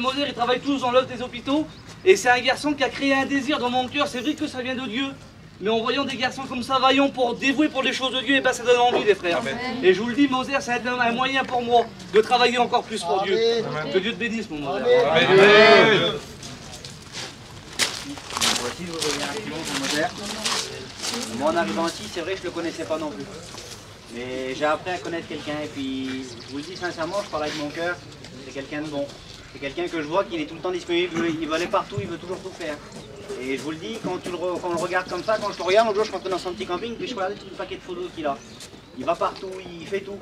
Moser, ils travaillent tous dans l'œuvre des hôpitaux et c'est un garçon qui a créé un désir dans mon cœur. C'est vrai que ça vient de Dieu, mais en voyant des garçons comme ça, vaillants, dévoués pour les choses de Dieu, et ben ça donne envie, les frères. Amen. Et je vous le dis, Moser, c'est un moyen pour moi de travailler encore plus pour Dieu. Amen. Que Dieu te bénisse, mon Moser. Amen. Amen. Voici, vous voyez un petit mot pour Moser. Moi, en arrivant ici, c'est vrai que je ne le connaissais pas non plus. Mais j'ai appris à connaître quelqu'un et puis, je vous le dis sincèrement, je parle avec mon cœur, c'est quelqu'un de bon. C'est quelqu'un que je vois qu'il est tout le temps disponible, il veut aller partout, il veut toujours tout faire. Et je vous le dis, quand on le regarde comme ça, quand je le regarde, l'autre jour je rentre dans son petit camping, puis je regarde tout le paquet de photos qu'il a. Il va partout, il fait tout.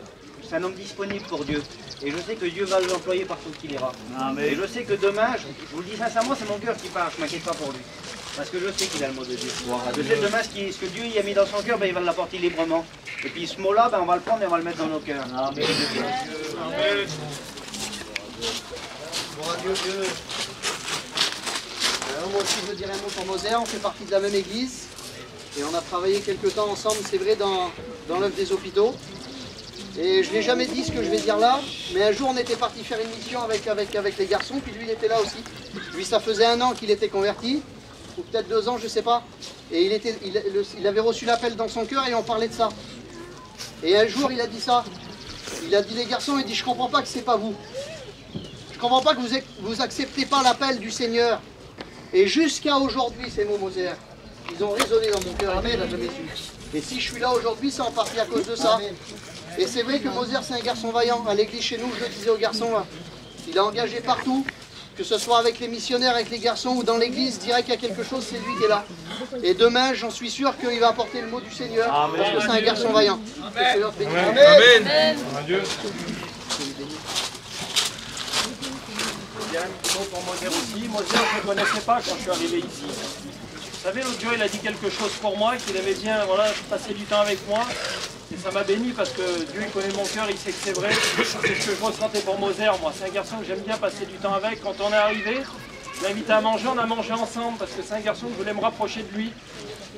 C'est un homme disponible pour Dieu. Et je sais que Dieu va l'employer partout qu'il ira. Amen. Et je sais que demain, je vous le dis sincèrement, c'est mon cœur qui part, je ne m'inquiète pas pour lui. Parce que je sais qu'il a le mot de Dieu. Je sais demain ce que Dieu y a mis dans son cœur, ben, il va l'apporter librement. Et puis ce mot-là, ben, on va le prendre et on va le mettre dans nos cœurs. Amen. Amen. Moi aussi je veux dire un mot pour Moser, on fait partie de la même église et on a travaillé quelques temps ensemble, c'est vrai, dans l'œuvre des hôpitaux. Et je ne l'ai jamais dit ce que je vais dire là, mais un jour on était parti faire une mission avec les garçons, puis lui il était là aussi. Lui ça faisait 1 an qu'il était converti, ou peut-être 2 ans, je ne sais pas. Et il avait reçu l'appel dans son cœur et on parlait de ça. Et un jour il a dit ça, il a dit les garçons, il dit je comprends pas que c'est pas vous. Je comprends pas que vous acceptez pas l'appel du Seigneur. Et jusqu'à aujourd'hui, ces mots Moser, ils ont résonné dans mon cœur. Amen, à jamais su. Et si je suis là aujourd'hui, c'est en partie à cause de ça. Amen. Et c'est vrai que Moser, c'est un garçon vaillant. À l'église chez nous, je le disais aux garçons, il est engagé partout, que ce soit avec les missionnaires, avec les garçons ou dans l'église, direct qu'il y a quelque chose, c'est lui qui est là. Et demain, j'en suis sûr qu'il va apporter le mot du Seigneur, Amen. Parce que c'est un garçon vaillant. Amen. Amen. Amen. Dieu. Il y a un petit mot pour Moser aussi. Moser, je ne le connaissais pas quand je suis arrivé ici. Vous savez, l'autre jour, il a dit quelque chose pour moi, qu'il aimait bien passer du temps avec moi. Et ça m'a béni parce que Dieu il connaît mon cœur, il sait que c'est vrai. C'est ce que je ressentais pour Moser, moi. C'est un garçon que j'aime bien passer du temps avec. Quand on est arrivé, je l'ai invité à manger, on a mangé ensemble parce que c'est un garçon que je voulais me rapprocher de lui.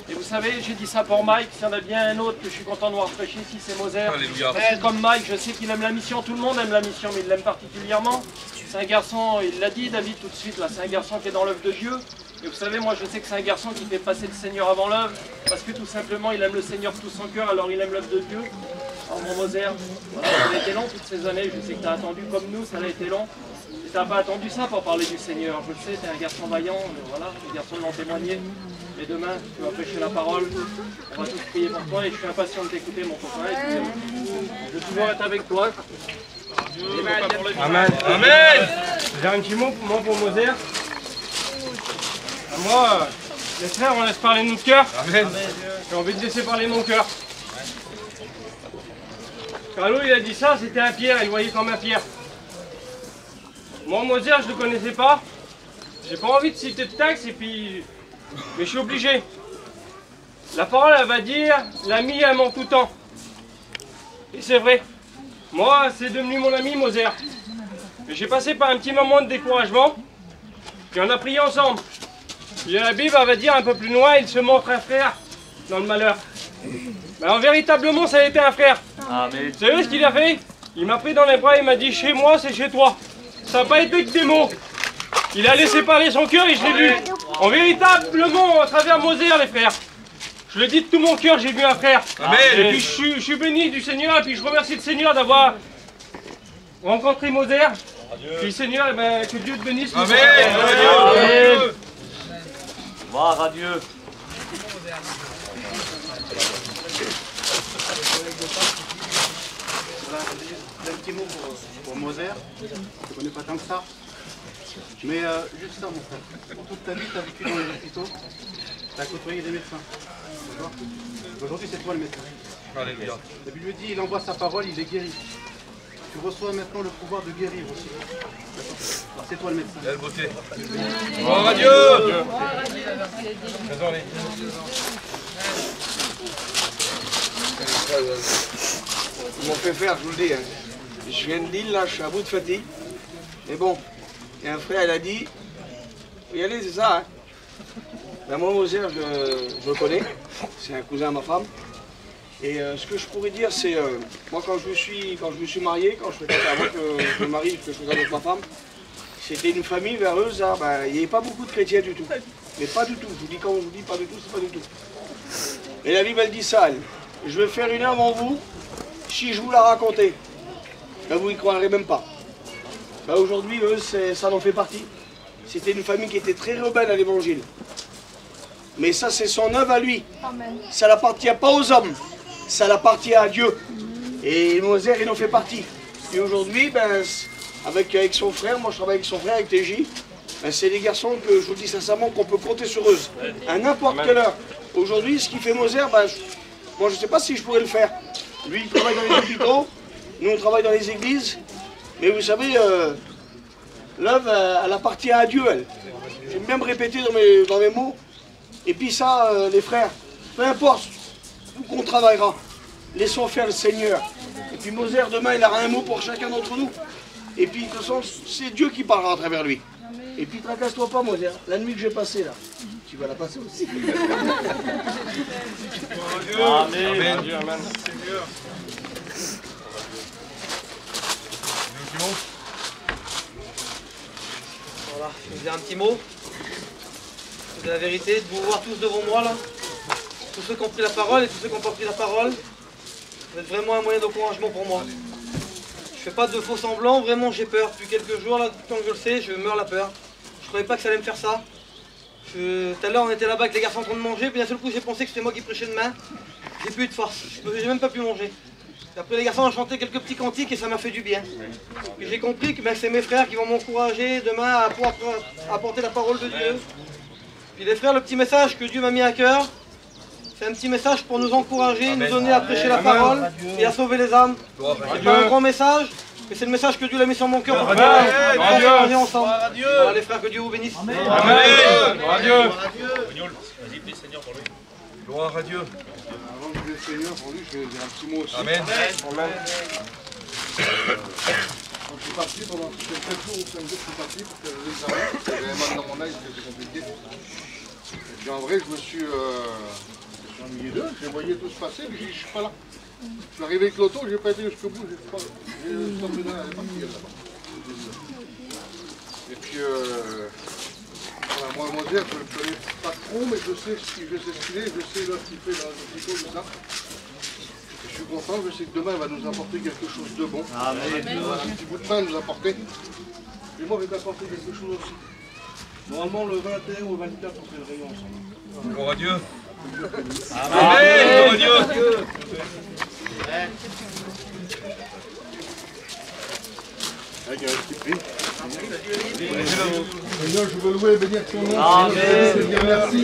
Et vous savez, j'ai dit ça pour Mike, s'il y en a bien un autre que je suis content de voir prêcher ici, c'est Moser. Parce que comme Mike, je sais qu'il aime la mission, tout le monde aime la mission, mais il l'aime particulièrement. C'est un garçon, il l'a dit David tout de suite, là, c'est un garçon qui est dans l'œuvre de Dieu. Et vous savez, moi je sais que c'est un garçon qui fait passer le Seigneur avant l'œuvre, parce que tout simplement il aime le Seigneur de tout son cœur, alors il aime l'œuvre de Dieu. Alors mon Moser, voilà, ça a été long toutes ces années, je sais que tu as attendu comme nous, ça a été long. Et tu n'as pas attendu ça pour parler du Seigneur, je le sais, tu es un garçon vaillant, voilà, les garçons l'ont témoigné. Mais demain, tu vas prêcher la parole, on va tous prier pour toi et je suis impatient de t'écouter mon copain. Et puis, je vais toujours être avec toi. Amen. Amen. J'ai un petit mot pour Moser. Moi, les frères, on laisse parler notre cœur. Amen. J'ai envie de laisser parler mon cœur. Carlo, il a dit ça, c'était un pierre, il voyait comme un pierre. Moi, Moser, je ne le connaissais pas. J'ai pas envie de citer de texte et puis... Mais je suis obligé. La parole, elle va dire, l'ami aime en tout temps. Et c'est vrai. Moi, c'est devenu mon ami, Moser. J'ai passé par un petit moment de découragement. Et on a prié ensemble. Et la Bible, elle va dire un peu plus loin, il se montre un frère dans le malheur. Mais en véritablement, ça a été un frère. Amen. Vous savez ce qu'il a fait? Il m'a pris dans les bras, il m'a dit, chez moi, c'est chez toi. Ça n'a pas été que des mots. Il a laissé parler son cœur et je l'ai vu. En véritablement, à travers Moser, les frères. Je le dis de tout mon cœur, j'ai vu un frère. Amen. Et puis je suis béni du Seigneur et puis je remercie le Seigneur d'avoir rencontré Moser. Puis Seigneur, ben, que Dieu te bénisse. Amen. Amen. Gloire à Dieu. Un petit mot pour Moser, je ne connais pas tant que ça. Mais juste ça, mon frère. Toute ta vie, tu as vécu dans les hôpitaux, tu as côtoyé des médecins. D'accord? Aujourd'hui, c'est toi le médecin. Alléluia. La Bible dit, il envoie sa parole, il est guéri. Tu reçois maintenant le pouvoir de guérir aussi. Alors, c'est toi le médecin. Belle beauté. Gloire à Dieu. Ils m'ont fait faire, je vous le dis. Hein. Je viens de Lille, là, je suis à bout de fatigue. Mais bon. Et un frère, il a dit, faut y aller, c'est ça. Hein. Ben moi, Moser, je le connais. C'est un cousin à ma femme. Et ce que je pourrais dire, c'est, moi, quand je me suis marié, avant que je me marie, que je faisais avec ma femme, C'était une famille vers eux, ça, ben, il n'y avait pas beaucoup de chrétiens du tout. Mais pas du tout, je vous dis quand on vous dit pas du tout, c'est pas du tout. Et la Bible, elle dit ça, elle. Je vais faire une œuvre en vous, si je vous la racontais. Ben, vous y croirez même pas. Ben, aujourd'hui, eux, ça en fait partie. C'était une famille qui était très rebelle à l'évangile. Mais ça, c'est son œuvre à lui. Amen. Ça n'appartient pas aux hommes, ça appartient à Dieu. Et Moser, il en fait partie. Et aujourd'hui, ben, avec son frère, moi je travaille avec son frère, avec TJ, ben, c'est des garçons que je vous dis sincèrement qu'on peut compter sur eux, à n'importe quelle heure. Aujourd'hui, ce qu'il fait Moser, ben, moi je ne sais pas si je pourrais le faire. Lui, il travaille dans les hôpitaux, nous on travaille dans les églises, mais vous savez, l'œuvre, elle appartient à Dieu, elle. J'aime bien me répéter dans mes mots. Et puis ça, les frères, peu importe où qu'on travaillera, laissons faire le Seigneur. Et puis Moser, demain, il aura un mot pour chacun d'entre nous. Et puis, de toute façon, c'est Dieu qui parlera à travers lui. Et puis, tracasse-toi pas, Moser. La nuit que j'ai passée, là, tu vas la passer aussi. Amen. Amen. Amen. Voilà, je vais dire un petit mot. C'est la vérité de vous voir tous devant moi là. Tous ceux qui ont pris la parole et tous ceux qui n'ont pas pris la parole. Vous êtes vraiment un moyen d'encouragement pour moi. Je fais pas de faux semblants, vraiment j'ai peur. Depuis quelques jours là, tant que je le sais, je meurs la peur. Je croyais pas que ça allait me faire ça. Tout à l'heure on était là-bas avec les garçons en train de manger, puis d'un seul coup j'ai pensé que c'était moi qui prêchais demain. J'ai plus eu de force, j'ai même pas pu manger. Et après les garçons ont chanté quelques petits cantiques et ça m'a fait du bien. Et j'ai compris que c'est mes frères qui vont m'encourager demain à pouvoir apporter la parole de Dieu. Puis les frères, le petit message que Dieu m'a mis à cœur, c'est un petit message pour nous encourager, nous donner à prêcher la parole et à sauver les âmes. C'est pas un grand message, mais c'est le message que Dieu a mis sur mon cœur pour encourager ensemble. Voilà les frères, que Dieu vous bénisse. Amen. Gloire à Dieu. Gloire à Dieu. Avant de dire Seigneur, pour lui, je vais dire un petit mot aussi. Amen. Quand je suis parti pendant quelques jours ou 5 jours, je suis parti pour faire les examens. J'avais mal dans mon œil, c'était compliqué. Et puis en vrai, je me suis ennuyé d'eux. Je voyais tout se passer, mais je ne suis pas là. Je suis arrivé avec l'auto, je n'ai pas été jusqu'au bout. J'ai stoppé dans la partie là-bas. Et puis, voilà, moi, Moser, je ne le connais pas trop, mais je sais ce qu'il est, je sais l'œuvre qu'il fait dans les hôpitaux, tout ça. Je suis content, je sais que demain il va nous apporter quelque chose de bon. Amen. Un petit bout de pain nous apporter. Et moi je vais t'apporter quelque chose aussi. Normalement le 21 ou 24 on fait le réunion ensemble. Gloire à Dieu. Amen. Gloire à Dieu. Avec un petit prix. Seigneur, je veux louer et bénir ton nom. Seigneur, merci.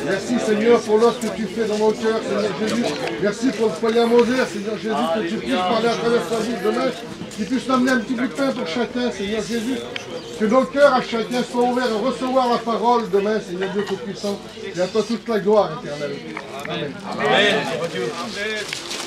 Merci Seigneur pour l'œuvre que tu fais dans mon cœur, Seigneur Jésus. Merci pour le foyer à Moser, Seigneur Jésus, que tu puisses parler à travers sa vie demain, qu'il puisse t'amener un petit bout de pain pour chacun, Seigneur Jésus. Que nos cœurs à chacun soient ouverts à recevoir la parole demain, Seigneur Dieu Tout-Puissant. Et à toi toute la gloire éternelle. Amen. Amen. Amen.